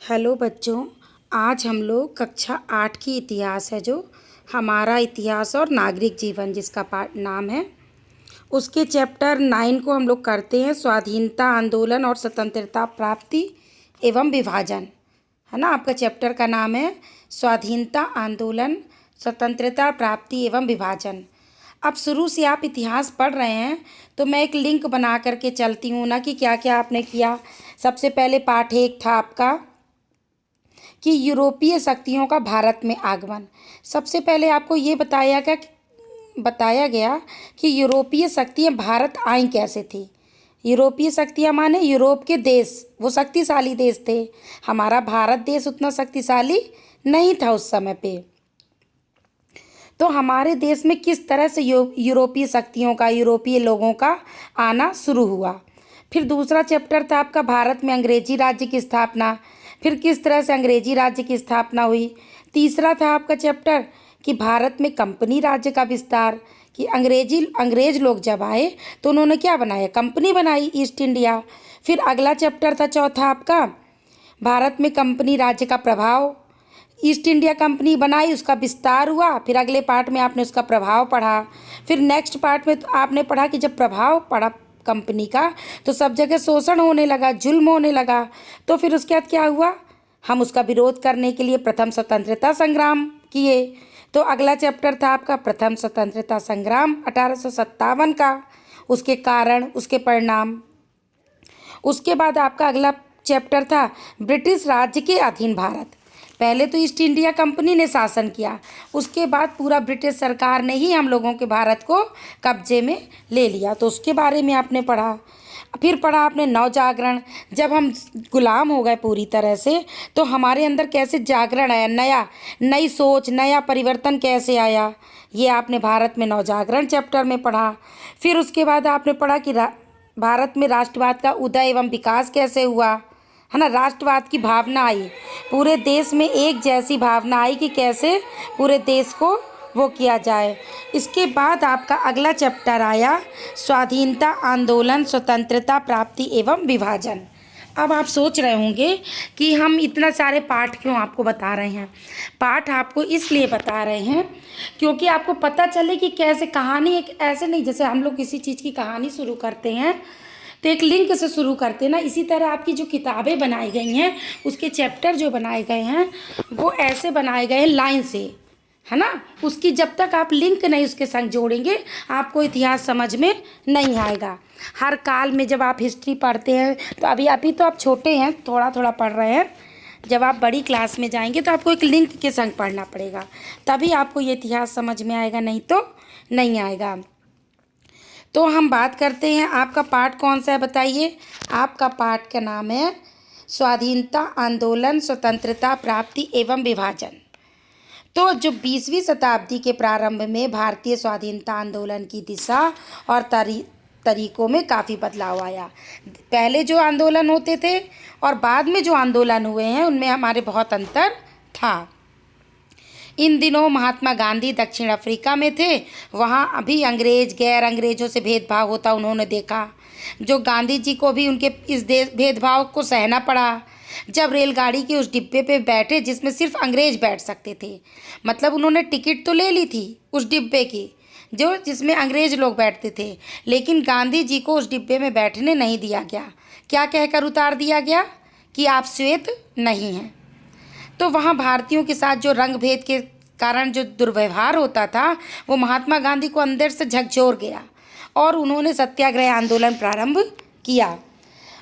Hello बच्चों। आज हम लोग कक्षा 8 की इतिहास है जो हमारा इतिहास और नागरिक जीवन जिसका पाठ नाम है, उसके चैप्टर 9 को हम लोग करते हैं। स्वाधीनता आंदोलन और स्वतंत्रता प्राप्ति एवं विभाजन, है ना। आपका चैप्टर का नाम है स्वाधीनता आंदोलन, स्वतंत्रता प्राप्ति एवं विभाजन। अब शुरू से आप इतिहास पढ़ रहे हैं तो मैं एक लिंक बना करके चलती हूँ ना कि क्या क्या आपने किया। सबसे पहले पाठ 1 था आपका कि यूरोपीय शक्तियों का भारत में आगमन। सबसे पहले आपको ये बताया गया कि यूरोपीय शक्तियाँ भारत आई कैसे थी। यूरोपीय शक्तियाँ माने यूरोप के देश, वो शक्तिशाली देश थे। हमारा भारत देश उतना शक्तिशाली नहीं था उस समय पे। तो हमारे देश में किस तरह से यूरोपीय शक्तियों का, यूरोपीय लोगों का आना शुरू हुआ। फिर दूसरा चैप्टर था आपका भारत में अंग्रेजी राज्य की स्थापना, फिर किस तरह से अंग्रेजी राज्य की स्थापना हुई। तीसरा था आपका चैप्टर कि भारत में कंपनी राज्य का विस्तार, कि अंग्रेज लोग जब आए तो उन्होंने क्या बनाया, कंपनी बनाई, ईस्ट इंडिया। फिर अगला चैप्टर था चौथा आपका भारत में कंपनी राज्य का प्रभाव, ईस्ट इंडिया कंपनी बनाई, उसका विस्तार हुआ। फिर अगले पार्ट में आपने उसका प्रभाव पढ़ा। फिर नेक्स्ट पार्ट में तो आपने पढ़ा कि जब प्रभाव पड़ा कंपनी का तो सब जगह शोषण होने लगा, जुल्म होने लगा। तो फिर उसके बाद क्या हुआ, हम उसका विरोध करने के लिए प्रथम स्वतंत्रता संग्राम किए। तो अगला चैप्टर था आपका प्रथम स्वतंत्रता संग्राम 1857 का, उसके कारण, उसके परिणाम। उसके बाद आपका अगला चैप्टर था ब्रिटिश राज्य के अधीन भारत। पहले तो ईस्ट इंडिया कंपनी ने शासन किया, उसके बाद पूरा ब्रिटिश सरकार ने ही हम लोगों के भारत को कब्जे में ले लिया, तो उसके बारे में आपने पढ़ा। फिर पढ़ा आपने नवजागरण, जब हम गुलाम हो गए पूरी तरह से तो हमारे अंदर कैसे जागरण आया, नई सोच, नया परिवर्तन कैसे आया, ये आपने भारत में नवजागरण चैप्टर में पढ़ा। फिर उसके बाद आपने पढ़ा कि भारत में राष्ट्रवाद का उदय एवं विकास कैसे हुआ, है ना। राष्ट्रवाद की भावना आई, पूरे देश में एक जैसी भावना आई कि कैसे पूरे देश को वो किया जाए। इसके बाद आपका अगला चैप्टर आया स्वाधीनता आंदोलन, स्वतंत्रता प्राप्ति एवं विभाजन। अब आप सोच रहे होंगे कि हम इतना सारे पाठ क्यों आपको बता रहे हैं। पाठ आपको इसलिए बता रहे हैं क्योंकि आपको पता चले कि कैसे कहानी, एक ऐसे नहीं जैसे हम लोग किसी चीज़ की कहानी शुरू करते हैं तो एक लिंक से शुरू करते हैं ना, इसी तरह आपकी जो किताबें बनाई गई हैं, उसके चैप्टर जो बनाए गए हैं वो ऐसे बनाए गए हैं लाइन से, है ना। उसकी जब तक आप लिंक नहीं उसके संग जोड़ेंगे आपको इतिहास समझ में नहीं आएगा। हर काल में जब आप हिस्ट्री पढ़ते हैं तो अभी तो आप छोटे हैं, थोड़ा थोड़ा पढ़ रहे हैं, जब आप बड़ी क्लास में जाएंगे तो आपको एक लिंक के संग पढ़ना पड़ेगा, तभी आपको ये इतिहास समझ में आएगा, नहीं तो नहीं आएगा। तो हम बात करते हैं, आपका पाठ कौन सा है बताइए। आपका पाठ का नाम है स्वाधीनता आंदोलन, स्वतंत्रता प्राप्ति एवं विभाजन। तो जो 20वीं शताब्दी के प्रारंभ में भारतीय स्वाधीनता आंदोलन की दिशा और तरीकों में काफ़ी बदलाव आया। पहले जो आंदोलन होते थे और बाद में जो आंदोलन हुए हैं उनमें हमारे बहुत अंतर था। इन दिनों महात्मा गांधी दक्षिण अफ्रीका में थे, वहाँ अभी अंग्रेज गैर अंग्रेजों से भेदभाव होता उन्होंने देखा, जो गांधी जी को भी उनके इस भेदभाव को सहना पड़ा। जब रेलगाड़ी के उस डिब्बे पे बैठे जिसमें सिर्फ अंग्रेज बैठ सकते थे, मतलब उन्होंने टिकट तो ले ली थी उस डिब्बे की जो जिसमें अंग्रेज लोग बैठते थे, लेकिन गांधी जी को उस डिब्बे में बैठने नहीं दिया गया। क्या कहकर उतार दिया गया कि आप श्वेत नहीं हैं। तो वहाँ भारतीयों के साथ जो रंग भेद के कारण जो दुर्व्यवहार होता था वो महात्मा गांधी को अंदर से झकझोर गया और उन्होंने सत्याग्रह आंदोलन प्रारंभ किया।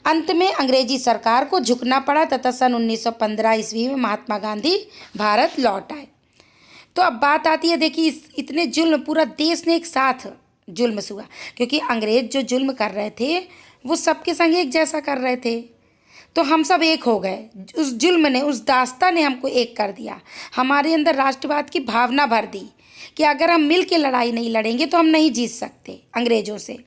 अंत में अंग्रेजी सरकार को झुकना पड़ा तथा सन 1915 ईस्वी में महात्मा गांधी भारत लौट आए। तो अब बात आती है, देखिए इतने जुल्म पूरा देश ने एक साथ जुल्म हुआ, क्योंकि अंग्रेज जो जुल्म कर रहे थे वो सबके संग एक जैसा कर रहे थे, तो हम सब एक हो गए। उस जुल्म ने, उस दास्ता ने हमको एक कर दिया, हमारे अंदर राष्ट्रवाद की भावना भर दी कि अगर हम मिल के लड़ाई नहीं लड़ेंगे तो हम नहीं जीत सकते अंग्रेजों से।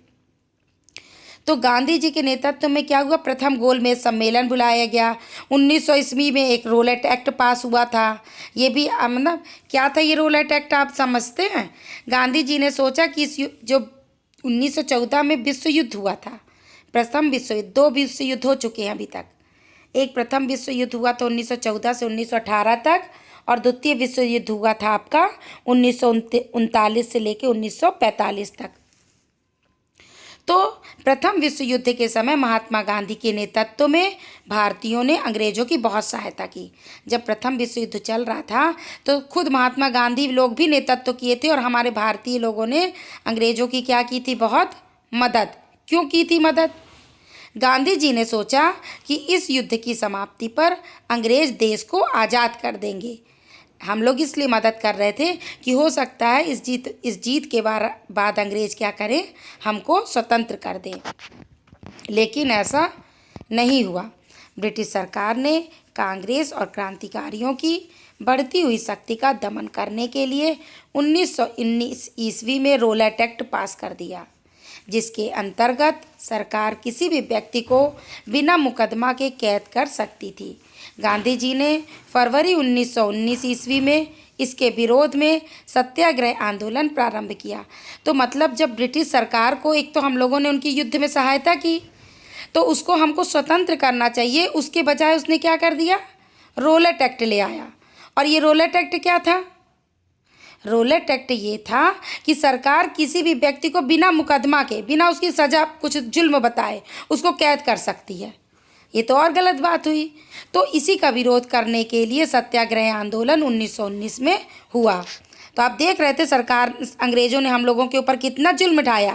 तो गांधी जी के नेतृत्व में क्या हुआ, प्रथम गोलमेज सम्मेलन बुलाया गया। 1900 ईस्वी में एक रोलेट एक्ट पास हुआ था। ये भी मतलब क्या था ये रोलेट एक्ट, आप समझते हैं। गांधी जी ने सोचा कि जो 1914 में विश्व युद्ध हुआ था, प्रथम विश्व युद्ध, 2 विश्व युद्ध हो चुके हैं अभी तक, एक प्रथम विश्व युद्ध हुआ था 1914 से 1918 तक, और द्वितीय विश्व युद्ध हुआ था आपका 1939 से लेकर 1945 तक। तो प्रथम विश्व युद्ध के समय महात्मा गांधी के नेतृत्व में भारतीयों ने अंग्रेजों की बहुत सहायता की। जब प्रथम विश्व युद्ध चल रहा था तो खुद महात्मा गांधी लोग भी नेतृत्व किए थे, और हमारे भारतीय लोगों ने अंग्रेजों की क्या की थी, बहुत मदद। क्यों की थी मदद? गांधी जी ने सोचा कि इस युद्ध की समाप्ति पर अंग्रेज देश को आज़ाद कर देंगे। हम लोग इसलिए मदद कर रहे थे कि हो सकता है इस जीत के बाद अंग्रेज क्या करें, हमको स्वतंत्र कर दें। लेकिन ऐसा नहीं हुआ। ब्रिटिश सरकार ने कांग्रेस और क्रांतिकारियों की बढ़ती हुई शक्ति का दमन करने के लिए 1919 ईस्वी में रोलेट एक्ट पास कर दिया, जिसके अंतर्गत सरकार किसी भी व्यक्ति को बिना मुकदमा के कैद कर सकती थी। गांधी जी ने फरवरी 1919 ईस्वी में इसके विरोध में सत्याग्रह आंदोलन प्रारंभ किया। तो मतलब जब ब्रिटिश सरकार को, एक तो हम लोगों ने उनकी युद्ध में सहायता की, तो उसको हमको स्वतंत्र करना चाहिए, उसके बजाय उसने क्या कर दिया, रोलेट एक्ट ले आया। और ये रोलेट एक्ट क्या था? रोलेट एक्ट ये था कि सरकार किसी भी व्यक्ति को बिना मुकदमा के, बिना उसकी सज़ा, कुछ जुल्म बताए, उसको कैद कर सकती है। ये तो और गलत बात हुई। तो इसी का विरोध करने के लिए सत्याग्रह आंदोलन 1919 में हुआ। तो आप देख रहे थे सरकार, अंग्रेज़ों ने हम लोगों के ऊपर कितना जुल्म ढाया।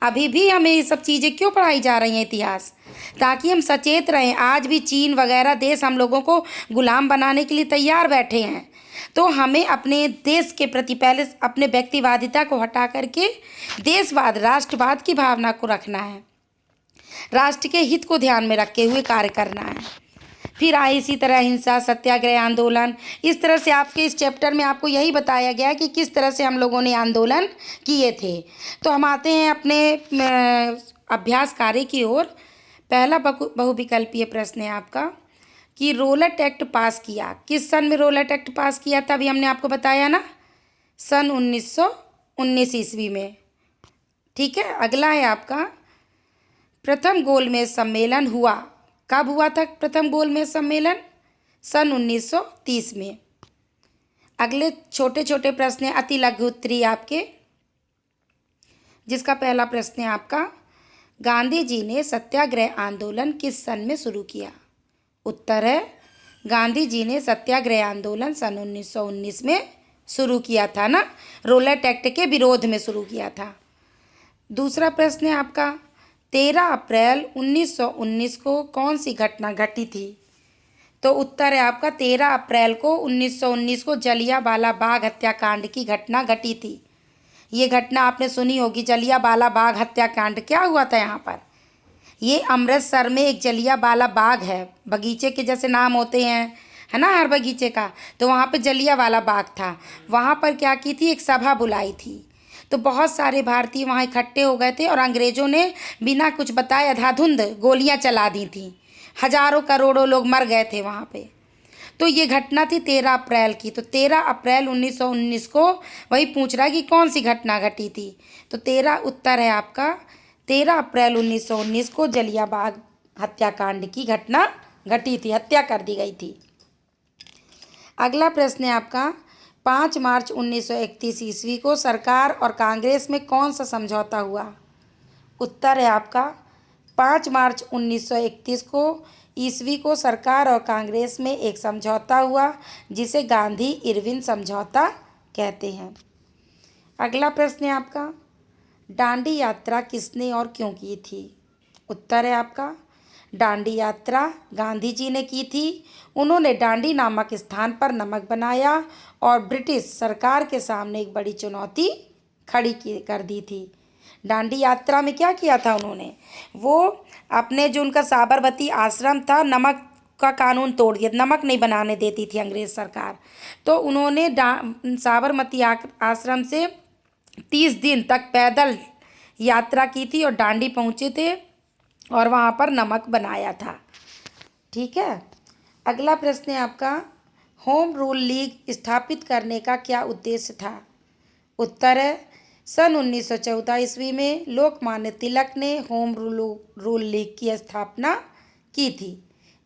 अभी भी हमें ये सब चीज़ें क्यों पढ़ाई जा रही हैं, इतिहास, ताकि हम सचेत रहें। आज भी चीन वगैरह देश हम लोगों को गुलाम बनाने के लिए तैयार बैठे हैं। तो हमें अपने देश के प्रति पहले अपने व्यक्तिवादिता को हटा करके देशवाद, राष्ट्रवाद की भावना को रखना है, राष्ट्र के हित को ध्यान में रखते हुए कार्य करना है। फिर आए इसी तरह हिंसा, सत्याग्रह आंदोलन। इस तरह से आपके इस चैप्टर में आपको यही बताया गया कि किस तरह से हम लोगों ने आंदोलन किए थे। तो हम आते हैं अपने अभ्यास कार्य की ओर। पहला बहुविकल्पीय प्रश्न है आपका कि रोलेट एक्ट पास किया, किस सन में रोलेट एक्ट पास किया था? अभी हमने आपको बताया ना, सन 1919 ईस्वी में। ठीक है। अगला है आपका, प्रथम गोलमेज सम्मेलन हुआ, कब हुआ था प्रथम गोलमेज सम्मेलन? सन 1930 में। अगले छोटे छोटे प्रश्न हैं, अति लघु उत्तरीय आपके, जिसका पहला प्रश्न है आपका, गांधी जी ने सत्याग्रह आंदोलन किस सन में शुरू किया? उत्तर है गांधी जी ने सत्याग्रह आंदोलन सन 1919 में शुरू किया था ना, रोलेट एक्ट के विरोध में शुरू किया था। दूसरा प्रश्न है आपका, 13 अप्रैल 1919 को कौन सी घटना घटी थी? तो उत्तर है आपका 13 अप्रैल को 1919 को जलियांवाला बाग हत्याकांड की घटना घटी थी। ये घटना आपने सुनी होगी, जलियांवाला बाग हत्याकांड। क्या हुआ था यहाँ पर? ये अमृतसर में एक जलियांवाला बाग है, बगीचे के जैसे नाम होते हैं, है ना, हर बगीचे का। तो वहाँ पे जलियांवाला बाग था। वहाँ पर क्या की थी, एक सभा बुलाई थी। तो बहुत सारे भारतीय वहाँ इकट्ठे हो गए थे और अंग्रेज़ों ने बिना कुछ बताए अंधाधुंध गोलियाँ चला दी थी। हजारों करोड़ों लोग मर गए थे वहाँ पे। तो ये घटना थी 13 अप्रैल की। तो 13 अप्रैल 1919 को वही पूछ रहा है कि कौन सी घटना घटी थी। तो 13 उत्तर है आपका, 13 अप्रैल 1919 को जलियांवाला बाग हत्याकांड की घटना घटी थी, हत्या कर दी गई थी। अगला प्रश्न है आपका, 5 मार्च 1931 ईस्वी को सरकार और कांग्रेस में कौन सा समझौता हुआ? उत्तर है आपका 5 मार्च 1931 को ईस्वी को सरकार और कांग्रेस में एक समझौता हुआ, जिसे गांधी इरविन समझौता कहते हैं। अगला प्रश्न है आपका, दांडी यात्रा किसने और क्यों की थी? उत्तर है आपका दांडी यात्रा गांधी जी ने की थी। उन्होंने दांडी नामक स्थान पर नमक बनाया और ब्रिटिश सरकार के सामने एक बड़ी चुनौती खड़ी कर दी थी। दांडी यात्रा में क्या किया था उन्होंने? वो अपने जो उनका साबरमती आश्रम था, नमक का कानून तोड़ दिया, नमक नहीं बनाने देती थी अंग्रेज़ सरकार। तो उन्होंने साबरमती आश्रम से 30 दिन तक पैदल यात्रा की थी और दांडी पहुँचे थे और वहाँ पर नमक बनाया था। ठीक है। अगला प्रश्न है आपका, होम रूल लीग स्थापित करने का क्या उद्देश्य था? उत्तर है सन 1914 ईस्वी में लोकमान्य तिलक ने होम रूल लीग की स्थापना की थी।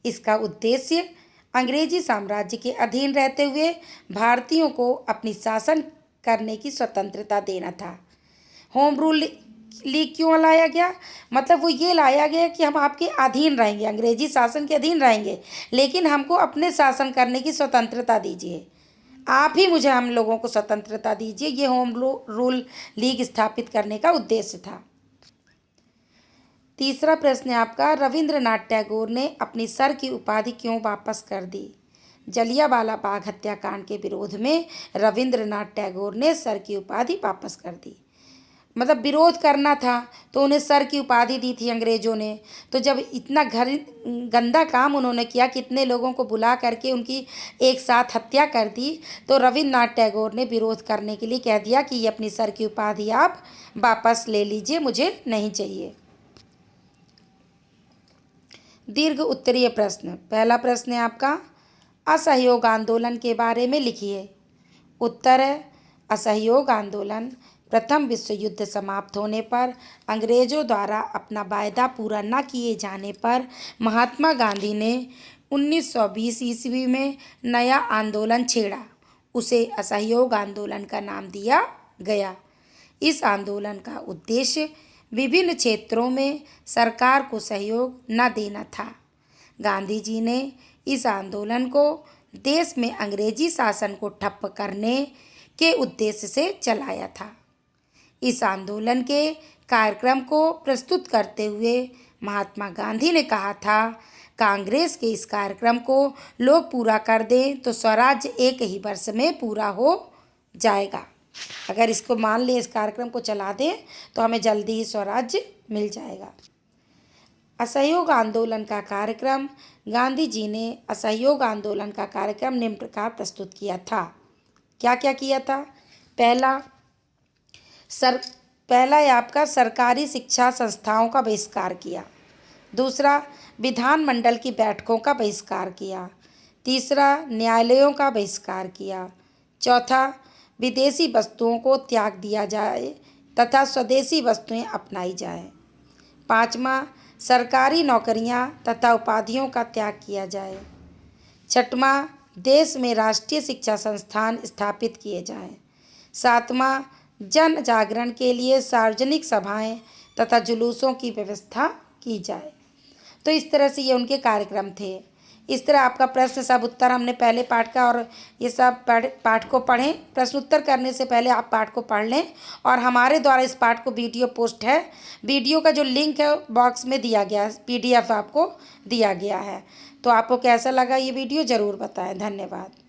इसका उद्देश्य अंग्रेजी साम्राज्य के अधीन रहते हुए भारतीयों को अपनी शासन करने की स्वतंत्रता देना था। होम रूल लीग क्यों लाया गया? मतलब वो ये लाया गया कि हम आपके अधीन रहेंगे, अंग्रेजी शासन के अधीन रहेंगे, लेकिन हमको अपने शासन करने की स्वतंत्रता दीजिए, आप ही मुझे हम लोगों को स्वतंत्रता दीजिए। ये होम रूल लीग स्थापित करने का उद्देश्य था। तीसरा प्रश्न है आपका, रविंद्रनाथ टैगोर ने अपनी सर की उपाधि क्यों वापस कर दी? जलियांवाला बाग हत्याकांड के विरोध में रविंद्रनाथ टैगोर ने सर की उपाधि वापस कर दी। मतलब विरोध करना था तो उन्हें सर की उपाधि दी थी अंग्रेजों ने। तो जब इतना गंदा काम उन्होंने किया, कितने लोगों को बुला करके उनकी एक साथ हत्या कर दी, तो रविंद्रनाथ टैगोर ने विरोध करने के लिए कह दिया कि ये अपनी सर की उपाधि आप वापस ले लीजिए, मुझे नहीं चाहिए। दीर्घ उत्तरीय प्रश्न। पहला प्रश्न है आपका, असहयोग आंदोलन के बारे में लिखिए। उत्तर है, असहयोग आंदोलन प्रथम विश्व युद्ध समाप्त होने पर अंग्रेजों द्वारा अपना वायदा पूरा न किए जाने पर महात्मा गांधी ने 1920 ईस्वी में नया आंदोलन छेड़ा। उसे असहयोग आंदोलन का नाम दिया गया। इस आंदोलन का उद्देश्य विभिन्न क्षेत्रों में सरकार को सहयोग न देना था। गांधी जी ने इस आंदोलन को देश में अंग्रेजी शासन को ठप्प करने के उद्देश्य से चलाया था। इस आंदोलन के कार्यक्रम को प्रस्तुत करते हुए महात्मा गांधी ने कहा था, कांग्रेस के इस कार्यक्रम को लोग पूरा कर दें तो स्वराज्य एक ही वर्ष में पूरा हो जाएगा। अगर इसको मान लें, इस कार्यक्रम को चला दें तो हमें जल्दी ही स्वराज्य मिल जाएगा। असहयोग आंदोलन का कार्यक्रम। गांधी जी ने असहयोग आंदोलन का कार्यक्रम निम्न प्रकार प्रस्तुत किया था। क्या क्या किया था? पहला है आपका, सरकारी शिक्षा संस्थाओं का बहिष्कार किया। दूसरा, विधानमंडल की बैठकों का बहिष्कार किया। तीसरा, न्यायालयों का बहिष्कार किया। चौथा, विदेशी वस्तुओं को त्याग दिया जाए तथा स्वदेशी वस्तुएं अपनाई जाए। पाँचवा, सरकारी नौकरियां तथा उपाधियों का त्याग किया जाए। छठवां, देश में राष्ट्रीय शिक्षा संस्थान स्थापित किए जाएं। सातवां, जन जागरण के लिए सार्वजनिक सभाएं तथा जुलूसों की व्यवस्था की जाए। तो इस तरह से ये उनके कार्यक्रम थे। इस तरह आपका प्रश्न सब उत्तर हमने पहले पाठ का और ये सब पाठ को पढ़ें। प्रश्न उत्तर करने से पहले आप पाठ को पढ़ लें, और हमारे द्वारा इस पाठ को वीडियो पोस्ट है। वीडियो का जो लिंक है बॉक्स में दिया गया है, PDF आपको दिया गया है। तो आपको कैसा लगा ये वीडियो ज़रूर बताएं। धन्यवाद।